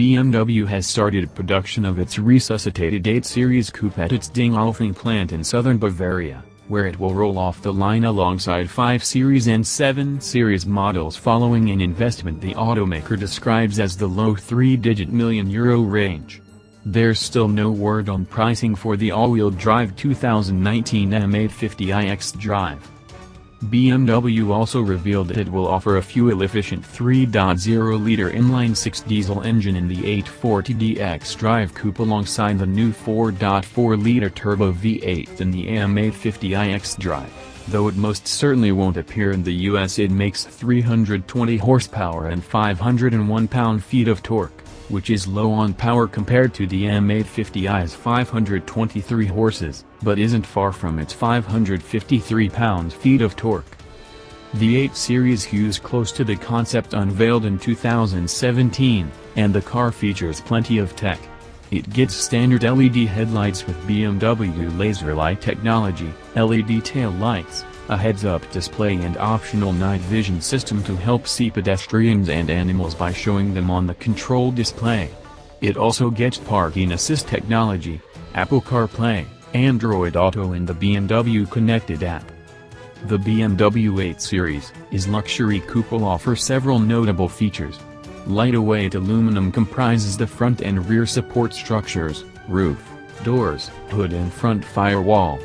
BMW has started production of its resuscitated 8 Series Coupe at its Dingolfing plant in southern Bavaria, where it will roll off the line alongside 5 Series and 7 Series models following an investment the automaker describes as the low three-digit million euro range. There's still no word on pricing for the all-wheel drive 2019 M850i xDrive. BMW also revealed that it will offer a fuel-efficient 3.0-liter inline-six diesel engine in the 840d xDrive Coupe alongside the new 4.4-liter turbo V8 in the M850i xDrive. Though it most certainly won't appear in the US, it makes 320 horsepower and 501 pound-feet of torque, which is low on power compared to the M850i's 523 horses, but isn't far from its 553 pound-feet of torque. The 8 Series hews close to the concept unveiled in 2017, and the car features plenty of tech. It gets standard LED headlights with BMW laser light technology, LED tail lights, a heads-up display and optional night vision system to help see pedestrians and animals by showing them on the control display. It also gets parking assist technology, Apple CarPlay, Android Auto and the BMW connected app. The BMW 8 Series' luxury coupe will offer several notable features. Lightweight aluminum comprises the front and rear support structures, roof, doors, hood and front firewall.